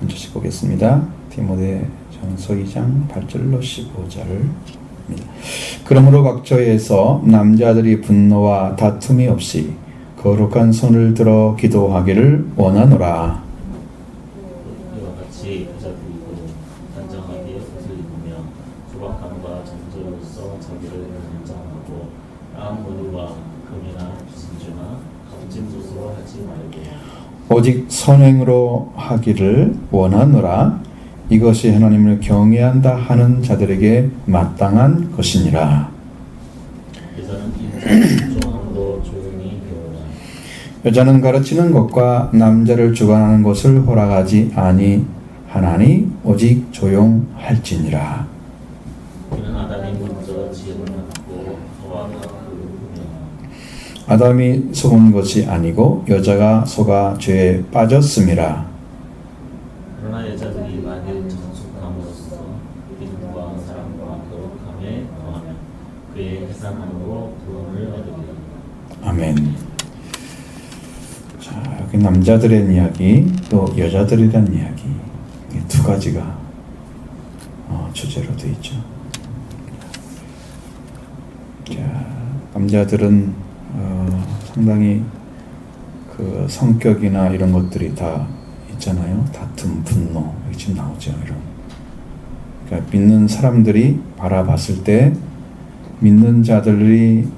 한 절씩 보겠습니다. 디모데전서 2장 8절로 15절입니다. 그러므로 각처에서 남자들이 분노와 다툼이 없이 거룩한 손을 들어 기도하기를 원하노라. 이와 같이 여자들이고 단정하게 옷을 입으며 소박함과 정절로서 자기를 인정하고 아무리와 금이나 진주나 값진 붓으로 하지 말고 오직 선행으로 하기를 원하노라. 이것이 하나님을 경외한다 하는 자들에게 마땅한 것이니라. 여자는 인정함으로 조용히 배우라. 여자는 가르치는 것과 남자를 주관하는 것을 허락하지 아니하나니 오직 조용할지니라. 이는 아담이 먼저 지음을 받고 하와가 그를 꾸며 아담이 속은 것이 아니고 여자가 속아 죄에 빠졌음이라. 그러나 여자들이 만일 정숙함으로써 믿음과 사랑과 거룩함에 더하면 그의 해산함으로 구원을 얻으리라. 아멘. 자, 여기 남자들의 이야기, 또 여자들에 대한 이야기, 이 두 가지가 주제로 되어 있죠. 자, 남자들은 상당히 그 성격이나 이런 것들이 다 있잖아요. 다툼, 분노, 여기 지금 나오죠. 이런. 그러니까 믿는 사람들이 바라봤을 때 믿는 자들이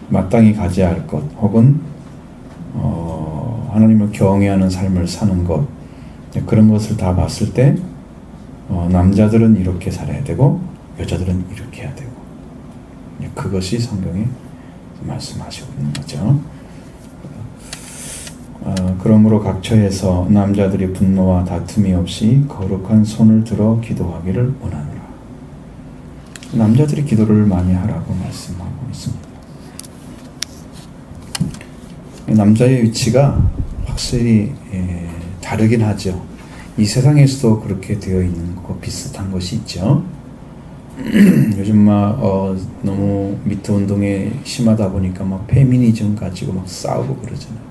마땅히 가져야 할 것, 혹은 하나님을 경외하는 삶을 사는 것, 그런 것을 다 봤을 때 남자들은 이렇게 살아야 되고 여자들은 이렇게 해야 되고, 그것이 성경에 말씀하시고 있는 거죠. 그러므로 각처에서 남자들이 분노와 다툼이 없이 거룩한 손을 들어 기도하기를 원하노라. 남자들이 기도를 많이 하라고 말씀하고 있습니다. 남자의 위치가 확실히 다르긴 하죠. 이 세상에서도 그렇게 되어 있는 것 비슷한 것이 있죠. 요즘 너무 미투 운동에 심하다 보니까 막 페미니즘 가지고 막 싸우고 그러잖아요.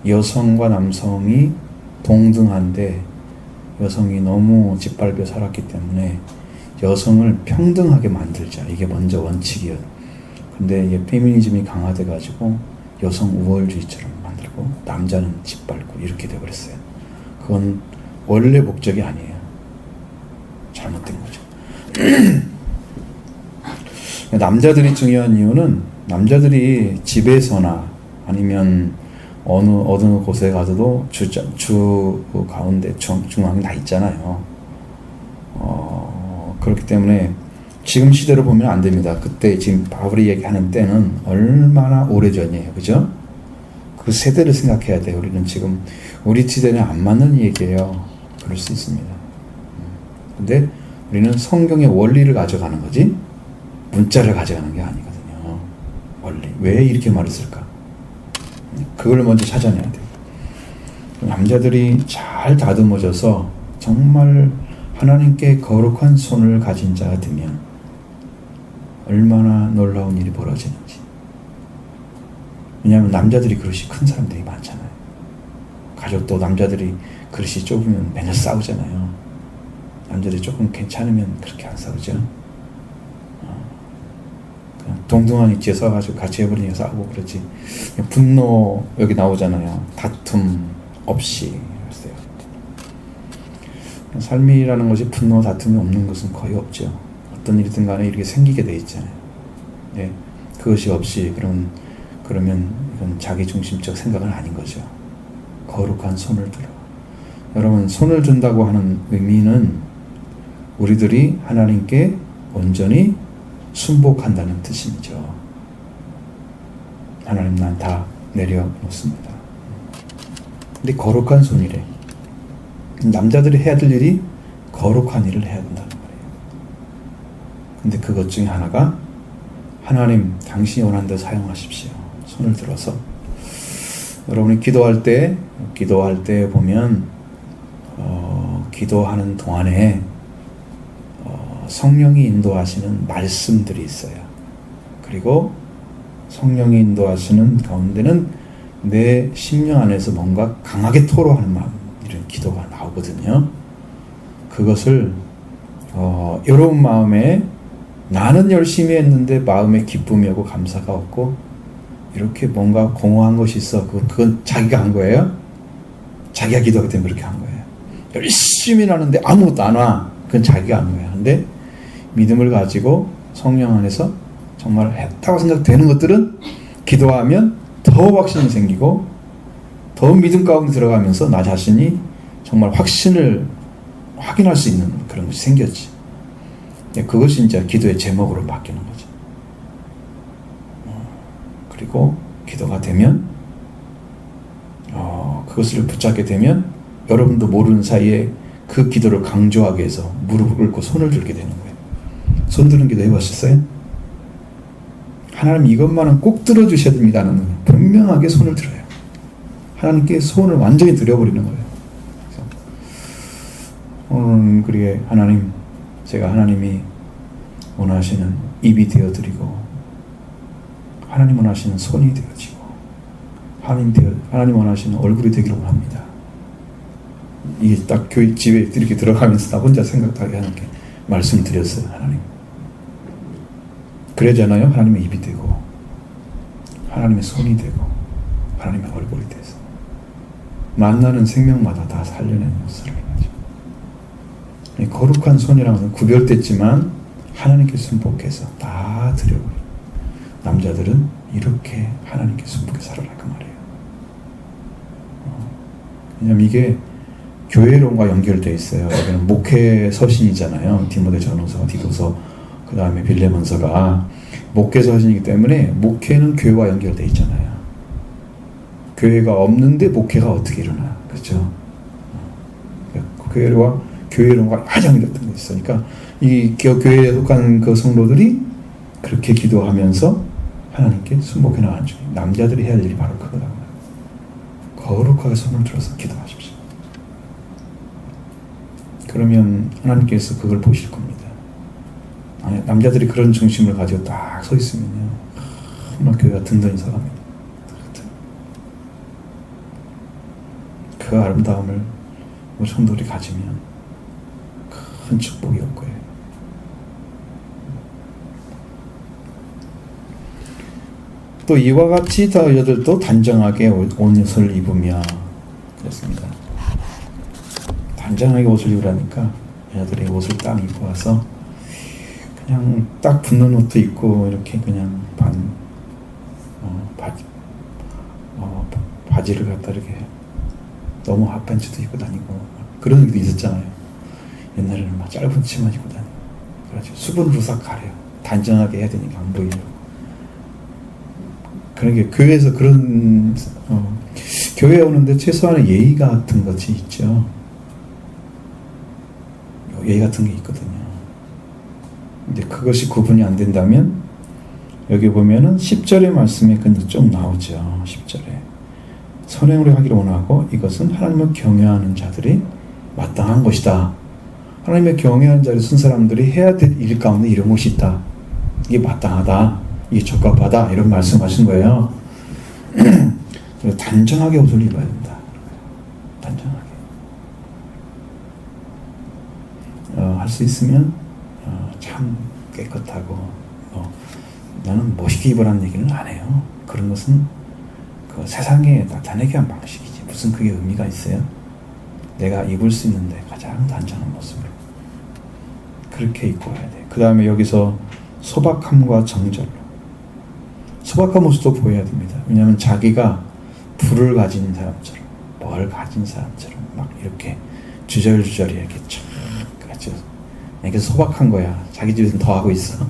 여성과 남성이 동등한데 여성이 너무 짓밟혀 살았기 때문에 여성을 평등하게 만들자, 이게 먼저 원칙이에요. 근데 이게 페미니즘이 강화돼 가지고 여성 우월주의처럼 만들고 남자는 짓밟고 이렇게 돼버렸어요. 그건 원래 목적이 아니에요. 잘못된 거죠. 남자들이 중요한 이유는, 남자들이 집에서나 아니면 어느 곳에 가서도 주 가운데 중앙에 다 있잖아요. 그렇기 때문에 지금 시대로 보면 안 됩니다. 그때 지금 바울이 얘기하는 때는 얼마나 오래전이에요. 그죠? 그 세대를 생각해야 돼요. 우리는 지금 우리 시대는 안 맞는 얘기예요. 그럴 수 있습니다. 근데 우리는 성경의 원리를 가져가는 거지 문자를 가져가는 게 아니거든요. 원리. 왜 이렇게 말했을까? 그걸 먼저 찾아내야 돼요. 남자들이 잘 다듬어져서 정말 하나님께 거룩한 손을 가진 자가 되면 얼마나 놀라운 일이 벌어지는지. 왜냐하면 남자들이 그릇이 큰 사람들이 많잖아요. 가족도 남자들이 그릇이 좁으면 맨날 싸우잖아요. 남자들이 조금 괜찮으면 그렇게 안 싸우죠. 그냥 동등한 위치에 서가지고 같이 해버리니까 싸우고 그러지. 분노 여기 나오잖아요. 다툼 없이. 삶이라는 것이 분노, 다툼이 없는 것은 거의 없죠. 어떤 일이든 간에 이렇게 생기게 돼 있잖아요. 예, 그것이 없이 그러면 이건 자기중심적 생각은 아닌 거죠. 거룩한 손을 들어. 여러분, 손을 든다고 하는 의미는 우리들이 하나님께 온전히 순복한다는 뜻이죠. 하나님, 난 다 내려놓습니다. 근데 거룩한 손이래. 남자들이 해야 될 일이 거룩한 일을 해야 된다는 거예요. 근데 그것 중에 하나가 하나님, 당신이 원하는 대로 사용하십시오. 손을 들어서. 여러분이 기도할 때 보면 기도하는 동안에 성령이 인도하시는 말씀들이 있어요. 그리고 성령이 인도하시는 가운데는 내 심령 안에서 뭔가 강하게 토로하는 마음, 이런 기도가 나오거든요. 그것을 여러분 마음에 나는 열심히 했는데 마음에 기쁨이 오고 감사가 없고 이렇게 뭔가 공허한 것이 있어. 그건 자기가 한 거예요. 자기가 기도하기 때문에 그렇게 한 거예요. 열심히 하는데 아무것도 안 와. 그건 자기가 한 거예요. 근데 믿음을 가지고 성령 안에서 정말 했다고 생각되는 것들은 기도하면 더 확신이 생기고 더 믿음 가운데 들어가면서 나 자신이 정말 확신을 확인할 수 있는 그런 것이 생겼지. 그것이 이제 기도의 제목으로 바뀌는 거죠. 그리고 기도가 되면 그것을 붙잡게 되면 여러분도 모르는 사이에 그 기도를 강조하기 위해서 무릎을 꿇고 손을 들게 되는 거예요. 손 드는 기도 해보셨어요? 하나님 이것만은 꼭 들어주셔야 됩니다는 분명하게 손을 들어요. 하나님께 손을 완전히 들여버리는 거예요. 오늘은 그게 하나님, 제가 하나님이 원하시는 입이 되어드리고 하나님 원하시는 손이 되어지고 하나님 원하시는 얼굴이 되기를 원합니다. 이게 딱 교회 집에 이렇게 들어가면서 나 혼자 생각하게 하는 게 말씀을 드렸어요. 하나님 그러잖아요. 하나님의 입이 되고 하나님의 손이 되고 하나님의 얼굴이 돼서 만나는 생명마다 다 살려내는 것을 거룩한 손이랑은 구별됐지만 하나님께 순복해서 다 드려버려요. 남자들은 이렇게 하나님께 순복해 살아라 그 말이에요. 왜냐면 이게 교회론과 연결되어 있어요. 여기는 목회 서신이잖아요. 디모데 전후서, 디도서, 그 다음에 빌레몬서가 목회 서신이기 때문에 목회는 교회와 연결되어 있잖아요. 교회가 없는데 목회가 어떻게 일어나? 그렇죠? 교회론과 가장 연결된 게 있으니까 이 교회에 속한 그 성도들이 그렇게 기도하면서 하나님께 순복해 나가는 중에 남자들이 해야 될 일이 바로 그거다. 거룩하게 손을 들어서 기도하십시오. 그러면 하나님께서 그걸 보실 겁니다. 남자들이 그런 중심을 가지고 딱 서 있으면요, 정말 교회가 든든히 서갑니다. 그 아름다움을 우리 성도들이 가지면 큰 축복이 올 거예요. 또 이와 같이 더 여자들도 단정하게 옷을 입으며 그랬습니다. 단정하게 옷을 입으라니까 여자들이 옷을 딱 입고 와서 그냥 딱 붙는 옷도 입고 이렇게 그냥 바지를 갖다 이렇게 너무 핫팬츠도 입고 다니고 그런 얘기도 있었잖아요. 옛날에는 막 짧은 치마 입고 다니고 그래가지고 수분으로 싹 가려요. 단정하게 해야 되니까 안 보이려고. 그러니까 교회에서 그런 교회에 오는데 최소한의 예의 같은 것이 있죠. 예의 같은 게 있거든요. 근데 그것이 구분이 안 된다면 여기 보면은 10절의 말씀에 근데 좀 나오죠. 10절에 선행으로 하기를 원하고 이것은 하나님을 경외하는 자들이 마땅한 것이다. 하나님의 경외하는 자를 쓴 사람들이 해야 될 일 가운데 이런 것이 있다. 이게 마땅하다. 이게 적합하다. 이런 말씀하신 거예요. 단정하게 옷을 입어야 된다. 단정하게. 할 수 있으면 참 깨끗하고 나는 멋있게 입으라는 얘기는 안 해요. 그런 것은 그 세상에 나타내게 한 방식이지. 무슨 그게 의미가 있어요? 내가 입을 수 있는데 가장 단정한 모습으로 그렇게 입고 와야 돼. 그 다음에 여기서 소박함과 정절로 소박한 모습도 보여야 됩니다. 왜냐하면 자기가 불을 가진 사람처럼 뭘 가진 사람처럼 막 이렇게 주절주절이 이렇게 쫙 같이 이게 소박한 거야. 자기 집에서는 더 하고 있어.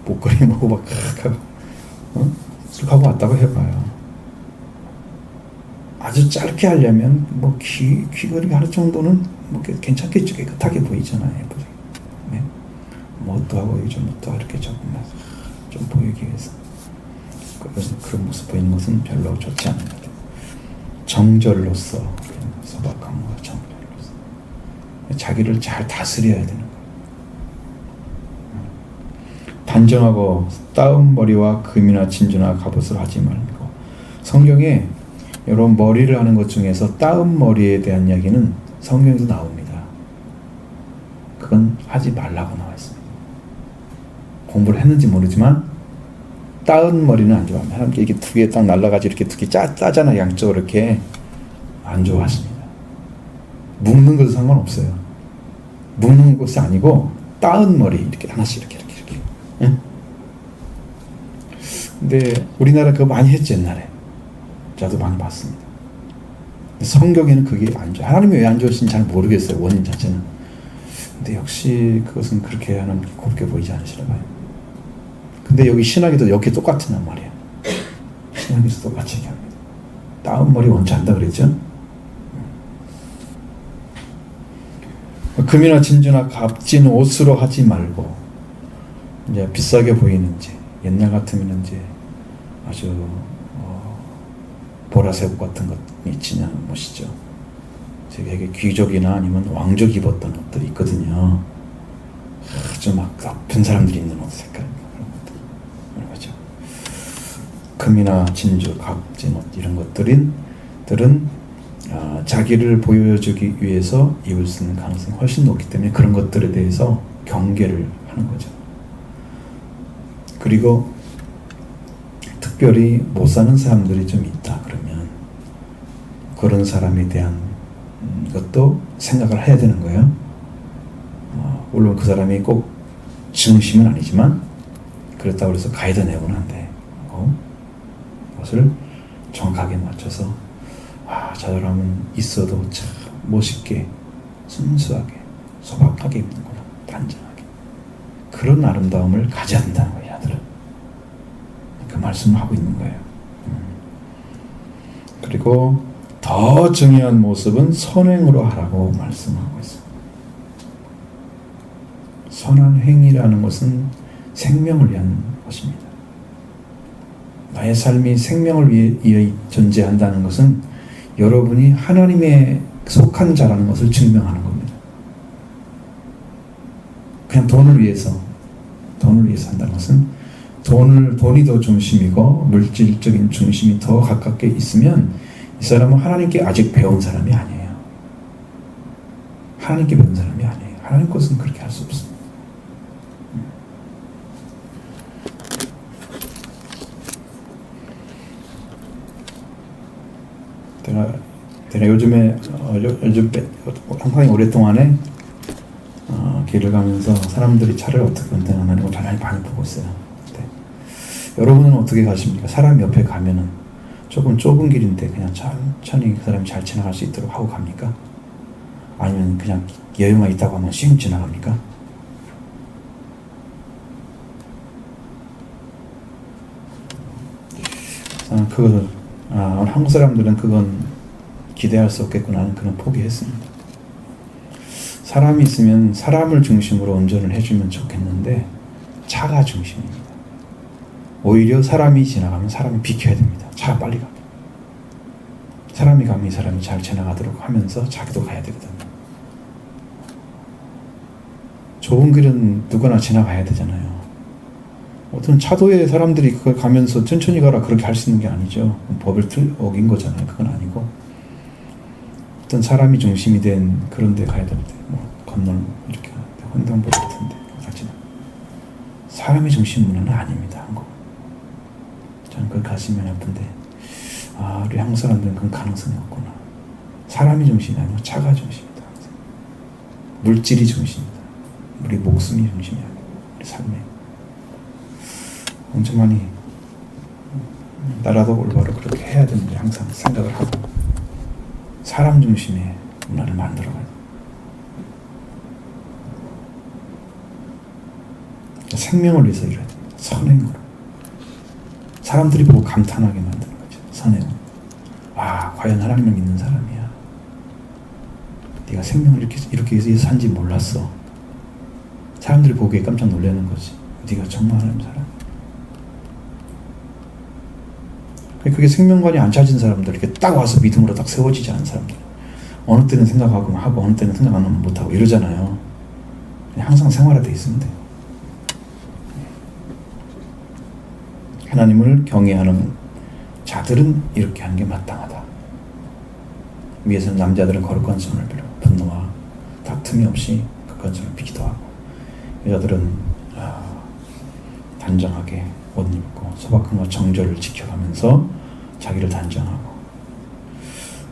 목걸이 뭐고 막 하고 쑥 하고 왔다고 해봐요. 아주 짧게 하려면 뭐 귀걸이 하는 정도는 뭐 괜찮겠죠. 깨끗하게 보이잖아요. 네? 뭣도 하고 요즘 뭣도 이렇게 조금만 좀 보이기 위해서 그런 모습 보이는 것은 별로 좋지 않은 것 같아요. 정절로서 소박함과 정절로서 자기를 잘 다스려야 되는 거예요. 단정하고 따은 머리와 금이나 진주나 갑옷을 하지 말고 성경에 이런 머리를 하는 것 중에서 따은 머리에 대한 이야기는 성경에도 나옵니다. 그건 하지 말라고 나와 있습니다. 공부를 했는지 모르지만 따은 머리는 안 좋아합니다. 하나님께 이렇게 두 개 딱 날라가지고 이렇게 두 개 짜잖아. 양쪽으로 이렇게 안 좋아하십니다. 묶는 것도 상관없어요. 묶는 것이 아니고 따은 머리 이렇게 하나씩 이렇게. 응? 근데 우리나라 그거 많이 했지 옛날에. 저도 많이 봤습니다. 성경에는 그게 안 좋아. 하나님이 왜 안 좋으신지 잘 모르겠어요. 원인 자체는. 근데 역시 그것은 그렇게 하나님께 곱게 보이지 않으시나 봐요. 근데 여기 신학에도 여기 똑같은 말이야. 신학에서 똑같이 얘기합니다. 따은 머리 원치 않다 그랬죠? 금이나 진주나 값진 옷으로 하지 말고 이제 비싸게 보이는지 옛날 같으면 이제 아주 보라색 옷 같은 것이 지냐는 옷이죠. 되게 귀족이나 아니면 왕족 입었던 옷들이 있거든요. 아주 막 나쁜 사람들이 입는 옷 색깔 그런 거죠. 금이나 진주, 값진 옷 이런 것들은 자기를 보여주기 위해서 입을 수 있는 가능성이 훨씬 높기 때문에 그런 것들에 대해서 경계를 하는 거죠. 그리고 특별히 못 사는 사람들이 좀 있다 그러면 그런 사람에 대한 것도 생각을 해야 되는 거예요. 물론 그 사람이 꼭 중심은 아니지만 그렇다고 해서 가이드 내고는 안 돼. 그것을 정확하게 맞춰서 저 사람은 있어도 참 멋있게 순수하게 소박하게 입는구나. 단정하게. 그런 아름다움을 가져야 된다는 거예요. 아들은. 그 말씀을 하고 있는 거예요. 그리고 더 중요한 모습은 선행으로 하라고 말씀하고 있습니다. 선한 행위라는 것은 생명을 위한 것입니다. 나의 삶이 생명을 위해 존재한다는 것은 여러분이 하나님의 속한 자라는 것을 증명하는 겁니다. 그냥 돈을 위해서 한다는 것은 돈이 더 중심이고 물질적인 중심이 더 가깝게 있으면 이 사람은 하나님께 아직 배운 사람이 아니에요. 하나님께 배운 사람이 아니에요. 하나님 것은 그렇게 할 수 없습니다. 제가 요즘 상당히 오랫동안에 길을 가면서 사람들이 차를 어떻게 운전하는 걸 많이 보고 있어요. 여러분은 어떻게 가십니까? 사람 옆에 가면은 조금 좁은 길인데 그냥 천천히 그 사람이 잘 지나갈 수 있도록 하고 갑니까? 아니면 그냥 여유만 있다고 하면 씩 지나갑니까? 그걸 한국 사람들은 그건 기대할 수 없겠구나 하는 그런 포기했습니다. 사람이 있으면 사람을 중심으로 운전을 해주면 좋겠는데 차가 중심입니다. 오히려 사람이 지나가면 사람이 비켜야 됩니다. 차가 빨리 가게. 사람이 가면 이 사람이 잘 지나가도록 하면서 자기도 가야 되거든요. 좋은 길은 누구나 지나가야 되잖아요. 어떤 차도에 사람들이 그걸 가면서 천천히 가라 그렇게 할 수 있는 게 아니죠. 법을 어긴 거잖아요. 그건 아니고 어떤 사람이 중심이 된 그런 데 가야 되는데 이렇게 횡단보도 같은데 같이 사람이 중심 문화는 아닙니다. 한국. 저는 그걸 가시면 예쁜데 우리 한국 사람들은 그런 가능성이 없구나. 사람이 중심이 아니고 차가 중심이다. 물질이 중심이다. 우리 목숨이 중심이 아니고 우리 삶에 엄청 많이 나라도 올바로 그렇게 해야 되는데 항상 생각을 하고 사람 중심의 문화를 만들어가요. 생명을 위해서 일해야 됩니다. 선행으로. 사람들이 보고 감탄하게 만드는 거죠. 선행으로. 과연 하나님을 믿는 사람이야. 네가 생명을 이렇게 위해서 산지 몰랐어. 사람들이 보기에 깜짝 놀라는 거지. 네가 정말 하나님 사람. 그게 생명관이 안 찾은 사람들, 이렇게 딱 와서 믿음으로 딱 세워지지 않은 사람들. 어느 때는 생각하고 하고 어느 때는 생각 안 하면 못하고 이러잖아요. 항상 생활화되어 있으면 돼요. 하나님을 경외하는 자들은 이렇게 하는 게 마땅하다. 위에서는 남자들은 거룩한 손을 빌어 분노와 다툼이 없이 거룩한 손을 비기도 하고, 여자들은 단정하게 옷 입고 소박함과 정절을 지켜가면서 자기를 단정하고,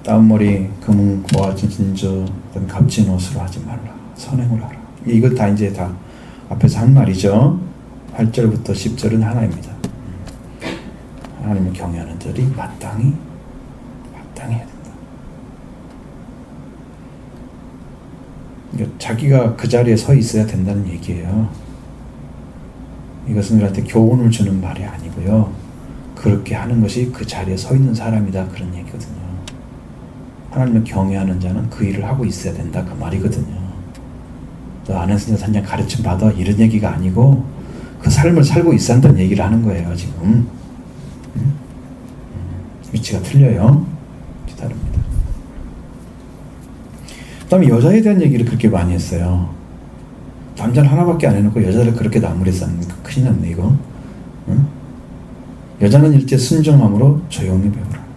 따옴머리, 금은 보아 진주, 값진 옷으로 하지 말라. 선행을 하라. 이거 다 이제 다 앞에서 한 말이죠. 8절부터 10절은 하나입니다. 하나님을 경외하는 자들이 마땅히 해야 된다. 그러니까 자기가 그 자리에 서 있어야 된다는 얘기예요. 이것은 우리한테 교훈을 주는 말이 아니고요. 그렇게 하는 것이 그 자리에 서 있는 사람이다, 그런 얘기거든요. 하나님을 경외하는 자는 그 일을 하고 있어야 된다, 그 말이거든요. 너 안에서 산장 가르침 받아, 이런 얘기가 아니고 그 삶을 살고 있어야 한다는 얘기를 하는 거예요, 지금. 위치가 틀려요. 다릅니다. 그 다음에 여자에 대한 얘기를 그렇게 많이 했어요. 남자는 하나밖에 안 해놓고 여자를 그렇게 나무랬었는 거 큰일 났네, 이거. 응? 여자는 일제 순정함으로 조용히 배우라.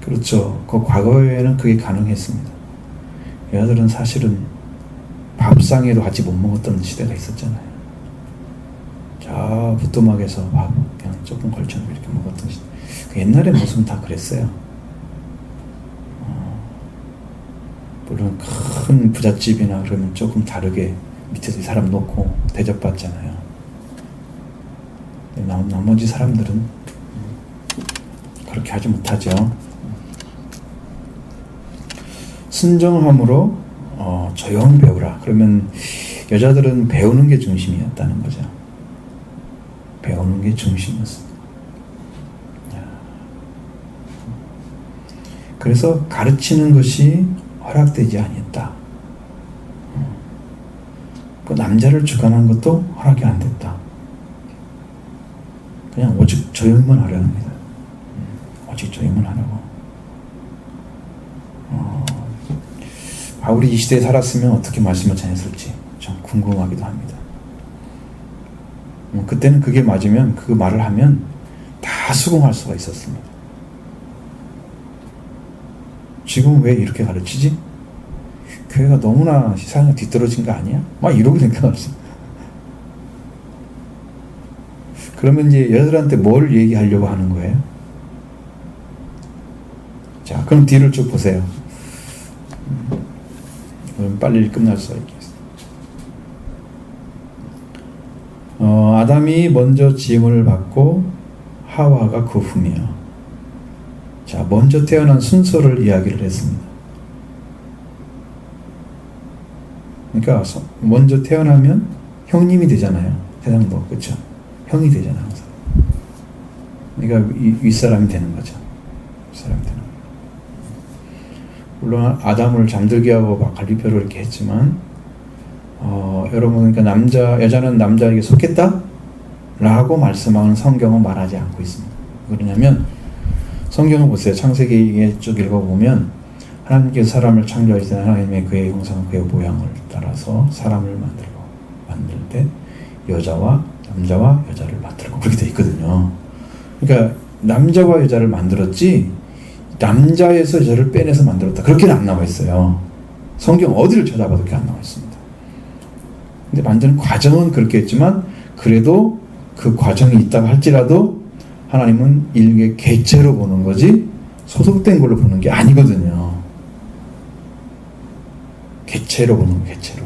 그렇죠. 그 과거에는 그게 가능했습니다. 여자들은 사실은 밥상에도 같이 못 먹었던 시대가 있었잖아요. 저 부뚜막에서 밥 그냥 조금 걸쳐놓고 이렇게 먹었던 시대. 그 옛날의 모습은 다 그랬어요. 물론 큰 부잣집이나 그러면 조금 다르게 밑에서 이 사람 놓고 대접받잖아요. 나머지 사람들은 그렇게 하지 못하죠. 순정함으로 조용히 배우라. 그러면 여자들은 배우는 게 중심이었다는 거죠. 배우는 게 중심이었습니다. 그래서 가르치는 것이 허락되지 아니했다. 그 남자를 주관한 것도 허락이 안 됐다. 그냥 오직 조용히만 하려는 겁니다. 오직 조용히만 하라고. 바울이 이 시대에 살았으면 어떻게 말씀을 전했을지 좀 궁금하기도 합니다. 그때는 그게 맞으면, 그 말을 하면 다 수긍할 수가 있었습니다. 지금 왜 이렇게 가르치지? 교회가 너무나 세상에 뒤떨어진 거 아니야? 막 이러고 생각했어. 그러면 이제 여자들한테 뭘 얘기하려고 하는 거예요? 자, 그럼 뒤를 쭉 보세요. 그럼 빨리 끝날 수 있겠습니다. 아담이 먼저 지음을 받고 하와가 그 후며. 자, 먼저 태어난 순서를 이야기를 했습니다. 그러니까 먼저 태어나면 형님이 되잖아요. 세상도 그렇죠. 형이 되잖아요, 항상. 그러니까 윗사람이 되는 거죠. 윗사람이 되는 거예요. 물론 아담을 잠들게 하고 막 갈비뼈로 이렇게 했지만, 여러분, 그러니까 여자는 남자에게 속했다? 라고 말씀하는 성경은 말하지 않고 있습니다. 그러냐면 성경을 보세요. 창세기에 쭉 읽어보면 하나님께서 사람을 창조하실 때 하나님의 그의 형상, 그의 모양을 따라서 사람을 만들 때 남자와 여자를 만들고 그렇게 돼 있거든요. 그러니까 남자와 여자를 만들었지 남자에서 여자를 빼내서 만들었다, 그렇게는 안 나와 있어요. 성경 어디를 찾아봐도 그렇게 안 나와 있습니다. 근데 만드는 과정은 그렇게 했지만, 그래도 그 과정이 있다고 할지라도 하나님은 일개 개체로 보는 거지 소속된 걸로 보는 게 아니거든요. 개체로 보는 거, 개체로.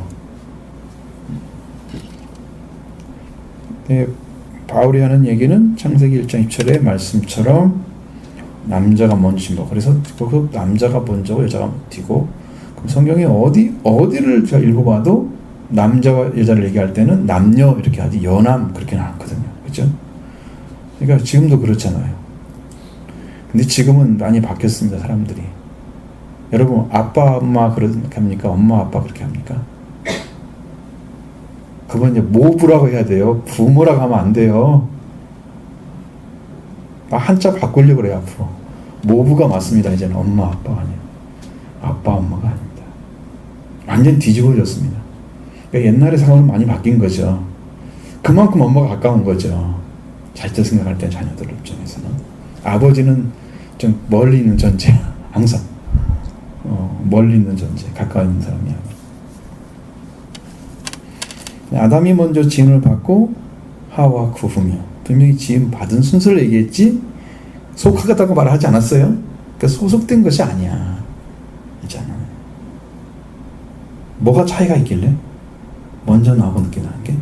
네, 바울이 하는 얘기는 창세기 1장 2절의 말씀처럼 남자가 먼저, 그래서 그 남자가 먼저고 여자가 뒤고, 그럼 성경에 어디를 제가 읽어봐도 남자와 여자를 얘기할 때는 남녀 이렇게 하지 여남 그렇게는 않거든요. 그렇죠? 그러니까 지금도 그렇잖아요. 근데 지금은 많이 바뀌었습니다, 사람들이. 여러분, 아빠 엄마 그렇게 합니까? 엄마 아빠 그렇게 합니까? 그건 이제 모부라고 해야 돼요. 부모라고 하면 안 돼요. 한자 바꾸려고 그래요, 앞으로. 모부가 맞습니다. 이제는 엄마 아빠가 아니에요. 아빠 엄마가 아닙니다. 완전 뒤집어졌습니다. 그러니까 옛날의 상황은 많이 바뀐 거죠. 그만큼 엄마가 가까운 거죠. 자식들 생각할 때 자녀들 입장에서는 아버지는 좀 멀리 있는 존재야. 항상 멀리 있는 존재, 가까이 있는 사람이 아니야. 아담이 먼저 지음을 받고 하와 그 후며. 분명히 지음 받은 순서를 얘기했지 속하겠다고 말하지 않았어요. 그러니까 소속된 것이 아니야. 있잖아. 뭐가 차이가 있길래? 먼저 나오고 늦게 나온 게?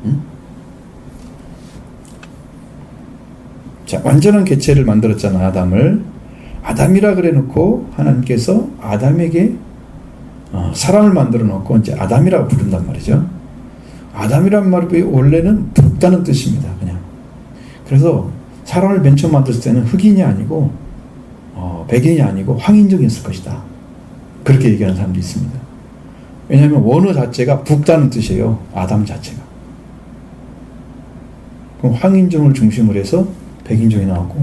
응? 자, 완전한 개체를 만들었잖아, 아담을. 아담이라 그래 놓고 하나님께서 아담에게 사람을 만들어 놓고 이제 아담이라고 부른단 말이죠. 아담이란 말이 원래는 붉다는 뜻입니다. 그냥. 그래서 사람을 맨 처음 만들었을 때는 흑인이 아니고 백인이 아니고 황인종이었을 것이다. 그렇게 얘기하는 사람도 있습니다. 왜냐하면 원어 자체가 붉다는 뜻이에요. 아담 자체가. 그럼 황인종을 중심으로 해서 백인종이 나오고,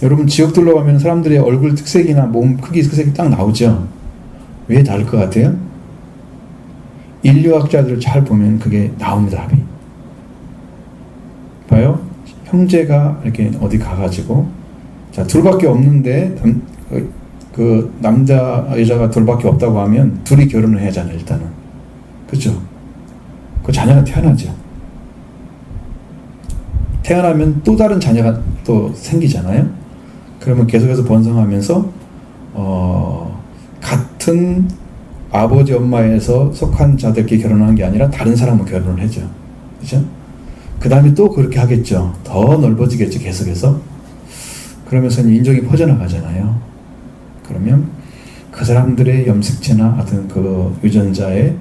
여러분 지역들로 가면 사람들의 얼굴 특색이나 몸 크기 특색이 딱 나오죠. 왜 다를 것 같아요? 인류학자들을 잘 보면 그게 나옵니다. 답이. 봐요. 형제가 이렇게 어디 가가지고, 자, 둘밖에 없는데 그 남자 여자가 둘밖에 없다고 하면 둘이 결혼을 해야 하잖아요. 일단은. 그렇죠? 그 자녀가 태어나죠. 태어나면 또 다른 자녀가 또 생기잖아요. 그러면 계속해서 번성하면서 같은 아버지 엄마에서 속한 자들끼리 결혼하는 게 아니라 다른 사람과 결혼을 하죠. 그죠? 그 다음에 또 그렇게 하겠죠. 더 넓어지겠죠. 계속해서. 그러면서 인종이 퍼져나가잖아요. 그러면 그 사람들의 염색체나 하여튼 그 유전자의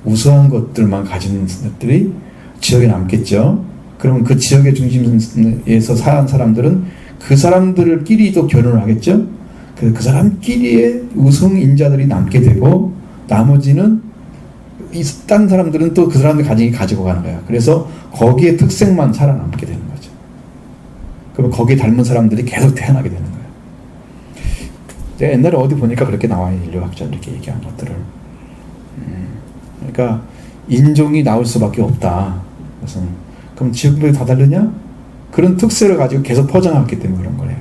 우수한 것들만 가진 것들이 지역에 남겠죠. 그러면 그 지역의 중심에서 사는 사람들은 그 사람들끼리도 결혼을 하겠죠. 그 사람끼리의 우승 인자들이 남게 되고, 나머지는 딴 사람들은 또 그 사람들 가지고 가는 거야. 그래서 거기에 특색만 살아남게 되는 거죠. 그러면 거기에 닮은 사람들이 계속 태어나게 되는 거예요. 제가 옛날에 어디 보니까 그렇게 나와요. 인류학자들이 이렇게 얘기한 것들을. 그러니까 인종이 나올 수밖에 없다. 그럼 지역별이 다 다르냐? 그런 특색을 가지고 계속 퍼져나갔기 때문에 그런 거예요.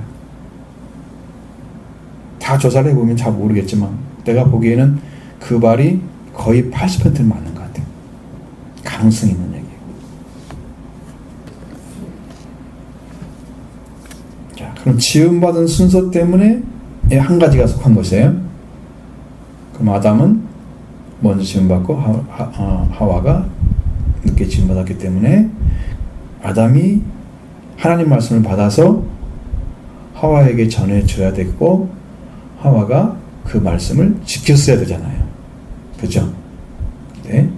다 조사를 해보면 잘 모르겠지만 내가 보기에는 그 말이 거의 80%는 맞는 것 같아요. 가능성이 있는 얘기예요. 자, 그럼 지음받은 순서 때문에 한 가지가 속한 것이에요. 그럼 아담은 먼저 지음받고 하와가 늦게 지음받았기 때문에 아담이 하나님 말씀을 받아서 하와에게 전해줘야 되고, 하와가 그 말씀을 지켰어야 되잖아요. 그죠? 네.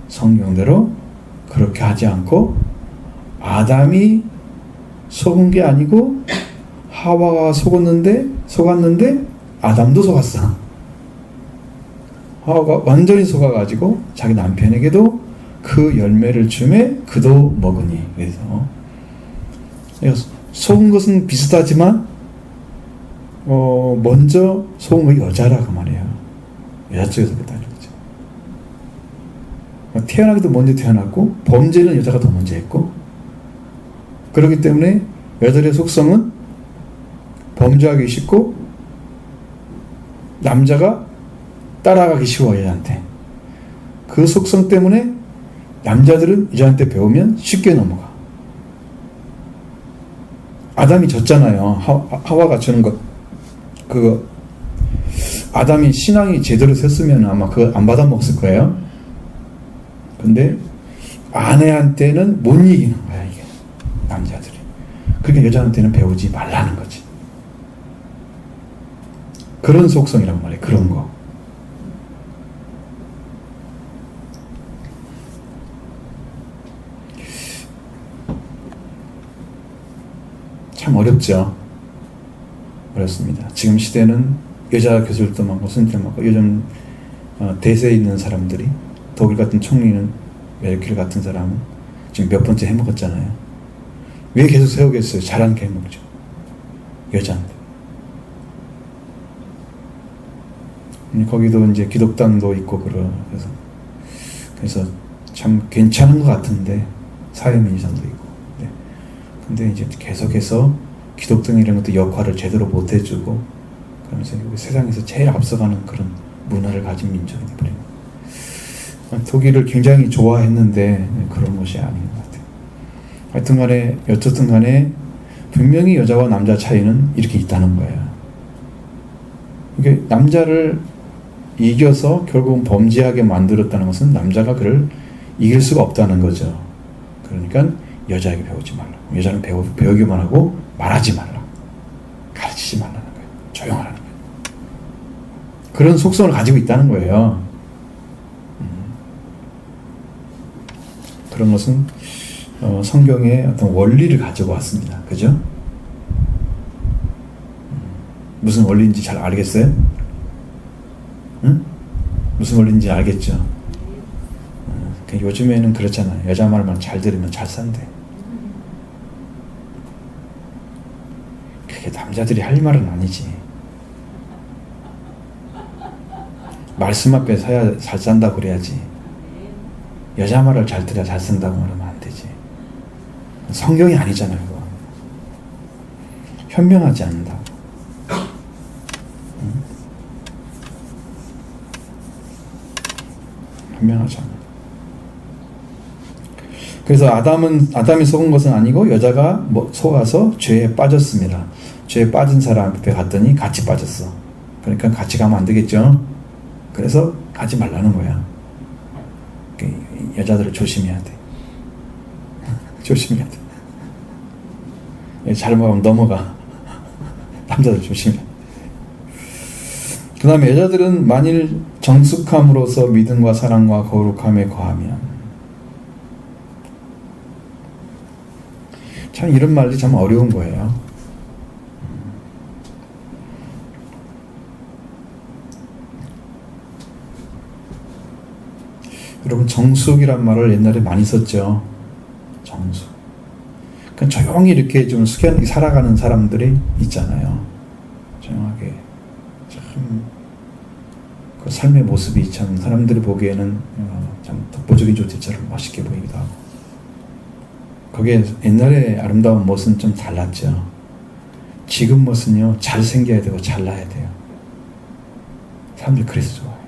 성경대로 그렇게 하지 않고 아담이 속은 게 아니고 하와가 속았는데 아담도 속았어. 하와가 완전히 속아가지고 자기 남편에게도 그 열매를 주매 그도 먹으니. 그래서 속은 것은 비슷하지만 먼저 속은 거 여자라 그 말이에요. 여자 쪽에서 그랬다는 거죠. 태어나기도 먼저 태어났고 범죄는 여자가 더 먼저 했고, 그렇기 때문에 여자의 속성은 범죄하기 쉽고 남자가 따라가기 쉬워. 여자한테 그 속성 때문에 남자들은 여자한테 배우면 쉽게 넘어가. 아담이 졌잖아요. 하와가 주는 것. 그거 아담이 신앙이 제대로 섰으면 아마 그거 안 받아 먹었을 거예요. 근데 아내한테는 못 이기는 거야, 이게. 남자들이. 그러니까 여자한테는 배우지 말라는 거지. 그런 속성이란 말이에요. 그런 거. 참 어렵죠. 어렵습니다. 지금 시대는 여자 교수들도 많고 선생님도 많고, 요즘 대세에 있는 사람들이, 독일 같은 총리는, 메르켈 같은 사람은 지금 몇 번째 해먹었잖아요. 왜 계속 세우겠어요? 잘하니까 해먹죠. 여자한테. 거기도 이제 기독당도 있고 그래서 참 괜찮은 것 같은데 사회민주당도 있고. 네. 근데 이제 계속해서 기독교 이런 것도 역할을 제대로 못 해주고 그러면서 우리 세상에서 제일 앞서가는 그런 문화를 가진 민족이 되버립니다. 독일을 굉장히 좋아했는데 그런 것이 아닌 것 같아요. 하여튼 간에 어쨌든 간에 분명히 여자와 남자 차이는 이렇게 있다는 거예요. 이게 남자를 이겨서 결국은 범죄하게 만들었다는 것은 남자가 그를 이길 수가 없다는 거죠. 그러니까 여자에게 배우지 말라. 여자는 배우기만 하고 말하지 말라. 가르치지 말라는 거예요. 조용하라는 거예요. 그런 속성을 가지고 있다는 거예요. 그런 것은 성경의 어떤 원리를 가지고 왔습니다. 그죠? 무슨 원리인지 잘 알겠어요? 응? 무슨 원리인지 알겠죠? 요즘에는 그렇잖아요. 여자 말만 잘 들으면 잘 산대. 그게 남자들이 할 말은 아니지. 말씀 앞에 서야 잘 산다고 그래야지. 여자 말을 잘 들어야 잘 산다고 말하면 안 되지. 성경이 아니잖아요. 그거. 현명하지 않는다. 응? 현명하지 않아. 그래서 아담이 속은 것은 아니고 여자가 속아서 죄에 빠졌습니다. 죄에 빠진 사람 앞에 갔더니 같이 빠졌어. 그러니까 같이 가면 안 되겠죠. 그래서 가지 말라는 거야. 여자들을 조심해야 돼. 조심해야 돼. 잘못하면 넘어가. 남자들 조심해. 그 다음에 여자들은 만일 정숙함으로써 믿음과 사랑과 거룩함에 거하면, 참 이런 말이 참 어려운 거예요. 여러분, 정숙이란 말을 옛날에 많이 썼죠. 정숙. 그러니까 조용히 이렇게 좀 숙연하게 살아가는 사람들이 있잖아요. 조용하게. 참, 그 삶의 모습이 참 사람들이 보기에는 참 독보적인 조태처럼 멋있게 보이기도 하고. 거기에 옛날의 아름다운 모습은 좀 달랐죠. 지금 모습은요, 잘생겨야 되고 잘나야 돼요. 사람들이 그래서 좋아해요.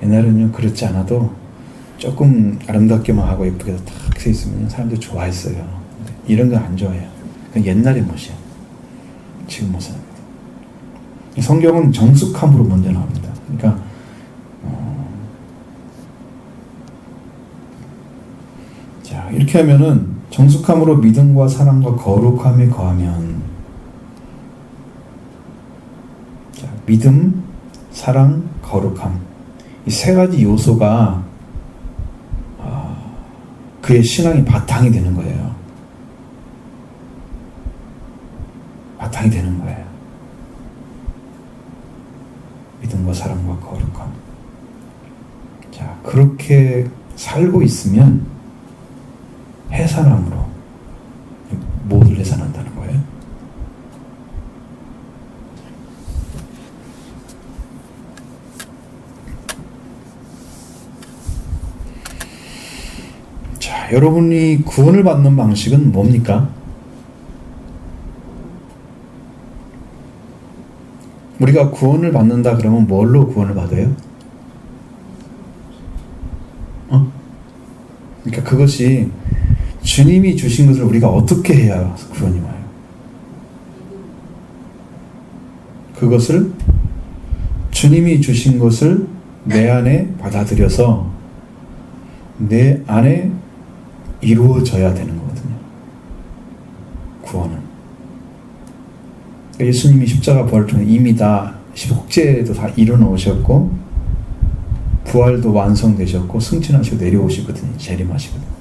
옛날에는요, 그렇지 않아도 조금 아름답게만 하고 예쁘게 탁 서 있으면 사람들이 좋아했어요. 이런 건 안 좋아해요. 그건 옛날의 모습이에요. 지금 모습은. 성경은 정숙함으로 먼저 나옵니다. 그러니까 자, 이렇게 하면은 정숙함으로 믿음과 사랑과 거룩함에 거하면, 자, 믿음, 사랑, 거룩함, 이 세 가지 요소가 그의 신앙이 바탕이 되는 거예요. 바탕이 되는 거예요. 믿음과 사랑과 거룩함. 자, 그렇게 살고 있으면 해산함으로 모두를 해산한다는 거예요. 자, 여러분이 구원을 받는 방식은 뭡니까? 우리가 구원을 받는다 그러면 뭘로 구원을 받아요? 그러니까 그것이 주님이 주신 것을 우리가 어떻게 해야 구원이 와요? 그것을 주님이 주신 것을 내 안에 받아들여서 내 안에 이루어져야 되는 거거든요. 구원은. 예수님이 십자가 부활을 통해 이미 다 속죄도 다 이루어놓으셨고 부활도 완성되셨고 승천하시고 내려오시거든요. 재림하시거든요.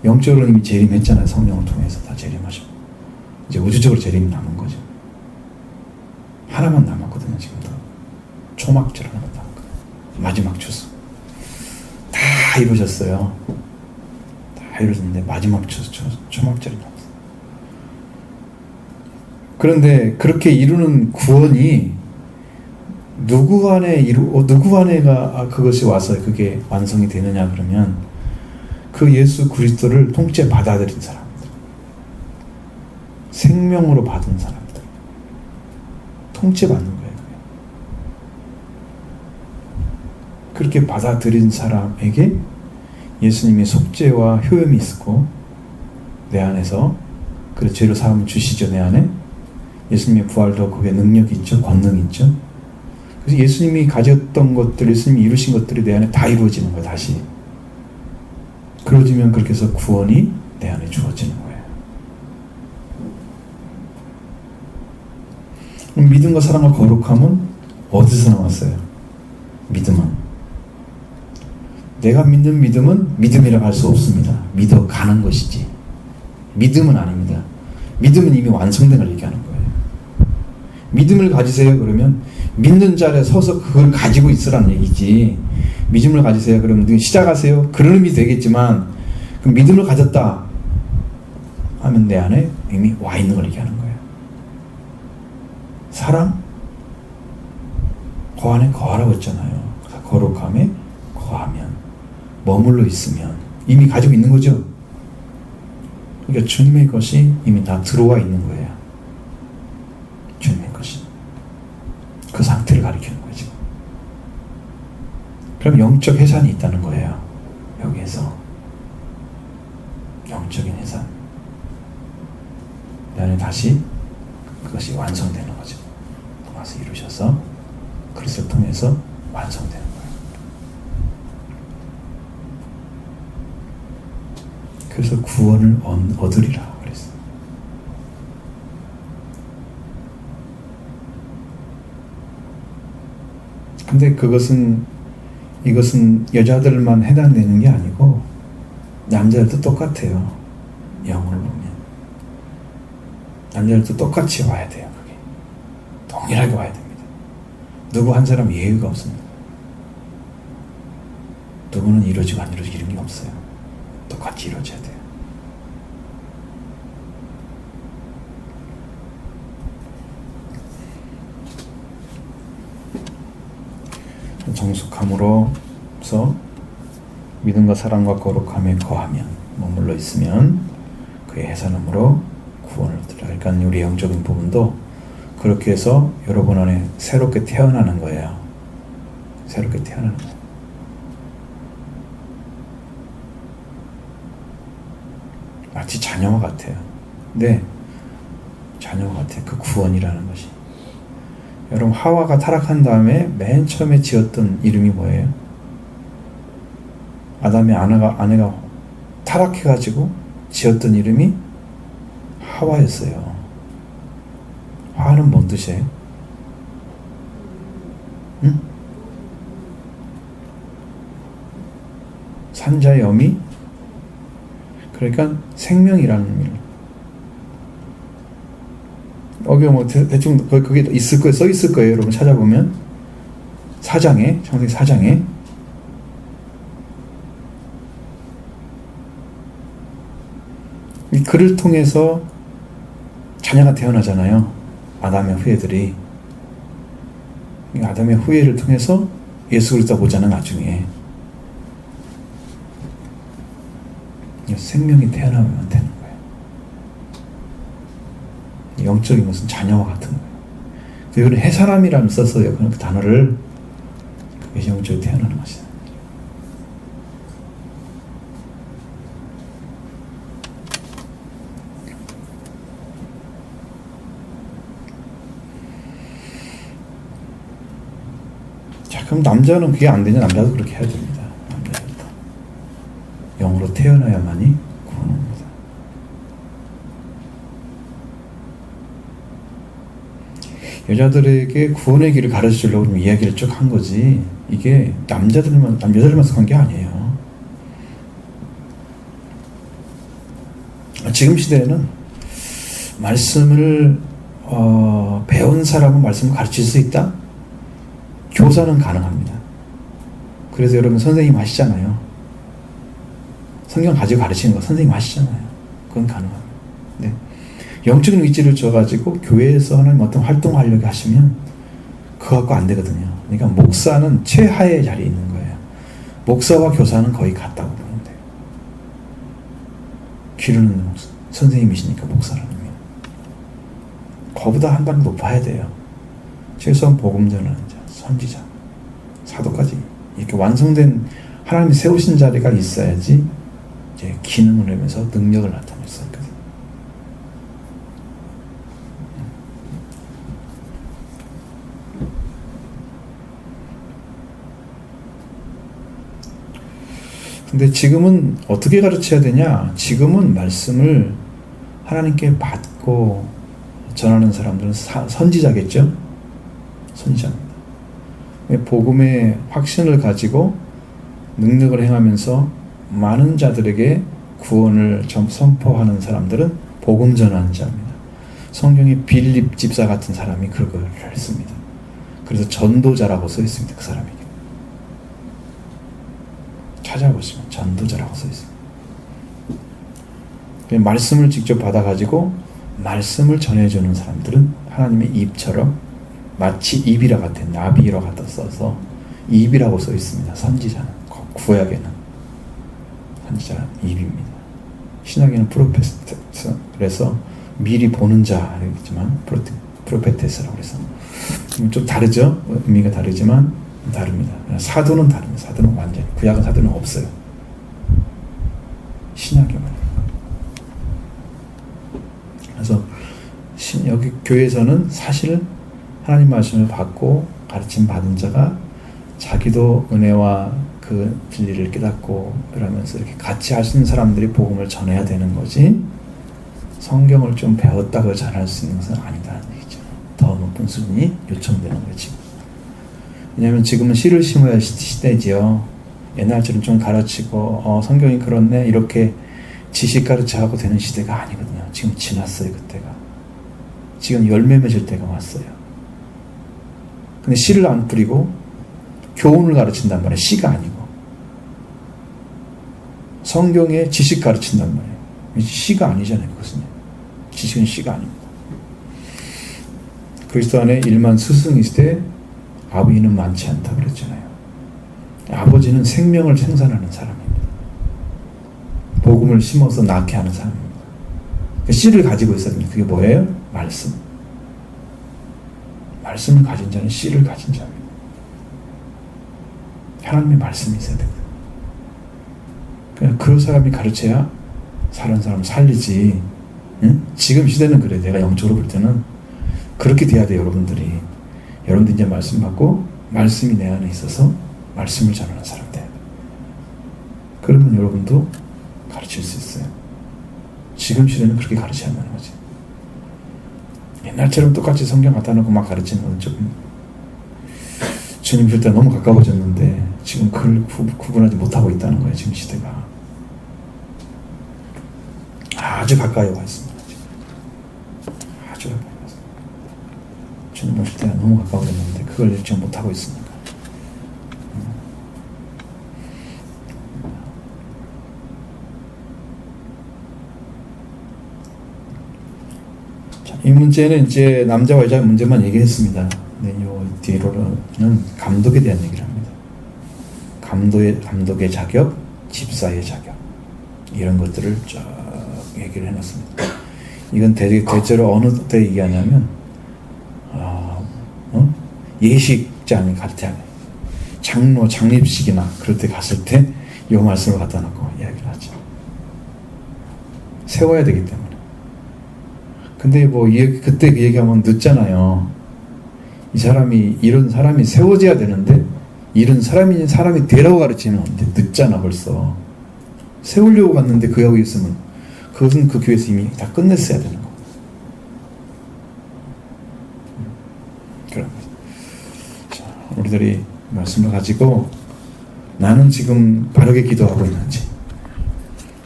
영적으로 이미 재림했잖아요. 성령을 통해서 다 재림하시고 이제 우주적으로 재림이 남은 거죠. 하나만 남았거든요. 지금도 초막절 하나만 남았거든요. 마지막 추수 다 이루어졌어요. 다 이루어졌는데 마지막 초막절이 남았어요. 그런데 그렇게 이루는 구원이 누구 안에가 그것이 와서 그게 완성이 되느냐 그러면 그 예수 그리스도를 통째 받아들인 사람들, 생명으로 받은 사람들, 통째 받는 거예요. 그렇게 받아들인 사람에게 예수님의 속죄와 효염이 있고 내 안에서 그 죄로 사함을 주시죠. 내 안에 예수님의 부활도 그게 능력이 있죠. 권능이 있죠. 그래서 예수님이 가졌던 것들, 예수님이 이루신 것들이 내 안에 다 이루어지는 거예요. 다시 그러지면 그렇게 해서 구원이 내 안에 주어지는 거예요. 그럼 믿음과 사랑과 거룩함은 어디서 나왔어요? 믿음은 내가 믿는 믿음은 믿음이라고 할 수 없습니다. 믿어가는 것이지 믿음은 아닙니다. 믿음은 이미 완성된 걸 얘기하는 거예요. 믿음을 가지세요 그러면 믿는 자리에 서서 그걸 가지고 있으라는 얘기지, 믿음을 가지세요 그러면 시작하세요 그런 의미 되겠지만, 그 믿음을 가졌다 하면 내 안에 이미 와 있는 걸 얘기하는 거예요. 사랑? 그 안에 거하라고 했잖아요. 거룩함에 거하면, 머물러 있으면 이미 가지고 있는 거죠. 그러니까 주님의 것이 이미 다 들어와 있는 거예요. 주님의 것이. 그 상태를 가리키는 거죠. 그럼 영적 해산이 있다는 거예요. 여기에서 영적인 해산. 내 안에 다시 그것이 완성되는 거죠. 와서 이루셔서 그리스도를 통해서 완성되는 거예요. 그래서 구원을 얻으리라 그랬어요. 근데 이것은 여자들만 해당되는 게 아니고 남자들도 똑같아요. 영혼을 보면 남자들도 똑같이 와야 돼요. 그게 동일하게 와야 됩니다. 누구 한 사람 예의가 없습니다. 누구는 이루어지고 안 이루어지고 이런 게 없어요. 똑같이 이루어져야 돼요. 정숙함으로서 믿음과 사랑과 거룩함에 거하면, 머물러 있으면 그의 해산함으로 구원을 얻으라. 그러니까 우리 영적인 부분도 그렇게 해서 여러분 안에 새롭게 태어나는 거예요. 새롭게 태어나는 거예요. 마치 자녀와 같아요. 네, 자녀와 같아요. 그 구원이라는 것이. 여러분, 하와가 타락한 다음에 맨 처음에 지었던 이름이 뭐예요? 아담의 아내가 타락해가지고 지었던 이름이 하와였어요. 하와는 뭔 뜻이에요? 응? 산자의 어미? 그러니까 생명이라는 의미를. 여기 뭐 대충 그게 있을 거예요. 써 있을 거예요. 여러분 찾아보면 창세기 4장에 이 글을 통해서 자녀가 태어나잖아요. 아담의 후예들이. 아담의 후예를 통해서 예수 그리스도 보잖아. 나중에 생명이 태어나면 되는 거예요. 영적인 것은 자녀와 같은 거예요. 이거는 해사람이라는 썼어요. 그 단어를. 그게 영적으로 태어나는 것이다. 자, 그럼 남자는 그게 안 되냐? 남자도 그렇게 해야 됩니다. 남자도 영으로 태어나야만이 구원합니다. 여자들에게 구원의 길을 가르쳐 주려고 이야기를 쭉 한 거지, 이게 여자들만 속한 게 아니에요. 지금 시대에는 말씀을 배운 사람은 말씀을 가르칠 수 있다? 교사는 가능합니다. 그래서 여러분 선생님 하시잖아요. 성경 가지고 가르치는 거 선생님 하시잖아요. 그건 가능합니다. 네. 영적인 위치를 줘가지고 교회에서 하나님 어떤 활동을 하려고 하시면 그거 갖고 안 되거든요. 그러니까 목사는 최하의 자리에 있는 거예요. 목사와 교사는 거의 같다고 보면 돼요. 기르는 선생님이시니까 목사라는. 그보다 한 단 높아야 돼요. 최소한 복음 전하는 자, 선지자, 사도까지 이렇게 완성된 하나님이 세우신 자리가 있어야지 이제 기능을 하면서 능력을 나타낼 수 있거든요. 근데 지금은 어떻게 가르쳐야 되냐? 지금은 말씀을 하나님께 받고 전하는 사람들은 선지자겠죠? 선지자입니다. 복음의 확신을 가지고 능력을 행하면서 많은 자들에게 구원을 선포하는 사람들은 복음 전하는 자입니다. 성경의 빌립 집사 같은 사람이 그걸 했습니다. 그래서 전도자라고 써 있습니다. 그 사람에게. 찾아보시면 전도자라고 써 있습니다. 말씀을 직접 받아가지고 말씀을 전해주는 사람들은 하나님의 입처럼 마치 입이라 같은 나비라 갖다 써서 입이라고 써 있습니다. 선지자는 구약에는 선지자는 입입니다. 신약에는 프로페스 그래서 미리 보는 자이지만 프로페테스라고 해서 좀 다르죠. 의미가 다르지만 다릅니다. 사도는 다릅니다. 사도는 완전히 구약은 사도는 없어요. 신약에만. 그래서 여기 교회에서는 사실 하나님 말씀을 받고 가르침 받은 자가 자기도 은혜와 그 진리를 깨닫고 그러면서 이렇게 같이 하시는 사람들이 복음을 전해야 되는 거지, 성경을 좀 배웠다고 전할 수 있는 것은 아니다는 얘기죠. 더 높은 수준이 요청되는 거지. 왜냐하면 지금은 씨를 심어야 할 시대지요. 옛날처럼 좀 가르치고 성경이 그렇네 이렇게 지식 가르쳐하고 되는 시대가 아니거든요. 지금 지났어요. 그때가. 지금 열매 맺을 때가 왔어요. 근데 씨를 안 뿌리고 교훈을 가르친단 말이에요. 씨가 아니고. 성경의 지식 가르친단 말이에요. 씨가 아니잖아요. 그것은. 지식은 씨가 아닙니다. 그리스도 안에 1만 스승이 있을 때 아비는 많지 않다 그랬잖아요. 아버지는 생명을 생산하는 사람입니다. 복음을 심어서 낳게 하는 사람입니다. 그 씨를 가지고 있어야 됩니다. 그게 뭐예요? 말씀. 말씀을 가진 자는 씨를 가진 자입니다. 하나님의 말씀이 있어야 됩니다. 그냥 그 사람이 가르쳐야 사는 사람 살리지. 응? 지금 시대는 그래. 내가 영적으로 볼 때는 그렇게 돼야 돼요. 여러분들이 이제 말씀 받고 말씀이 내 안에 있어서 말씀을 전하는 사람 돼. 그러면 여러분도 가르칠 수 있어요. 지금 시대는 그렇게 가르쳐야 한다는 거지. 옛날처럼 똑같이 성경 갖다 놓고 막 가르치는 건 좀 주님 볼 때 너무 가까워졌는데 지금 그걸 구분하지 못하고 있다는 거예요. 지금 시대가 아주 가까이 와 있습니다. 아주 가까이 와 있습니다. 주님 볼 때가 너무 가까워졌는데 그걸 일정 못하고 있으니까. 이 문제는 이제 남자와 여자의 문제만 얘기했습니다. 네, 요 뒤로는 감독에 대한 얘기를 합니다. 감독의 자격, 집사의 자격, 이런 것들을 쫙 얘기를 해놨습니다. 이건 대체로 어느 때 얘기하냐면 예식장에 갈 때, 장로 장립식이나 그럴 때 갔을 때 이 말씀을 갖다 놓고 이야기를 하죠. 세워야 되기 때문에. 근데 그때 그 얘기하면 늦잖아요. 이런 사람이 세워져야 되는데, 이런 사람이 되라고 가르치면 이제 늦잖아, 벌써. 세우려고 갔는데 그하고 있으면, 그것은 그 교회에서 이미 다 끝냈어야 되는 거. 그런 거죠. 자, 우리들이 말씀을 가지고, 나는 지금 바르게 기도하고 있는지,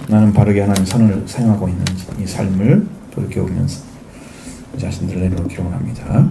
나는 바르게 하나님 선을 사용하고 있는지, 이 삶을 돌이켜보면서 자신들을 내려놓기로 합니다.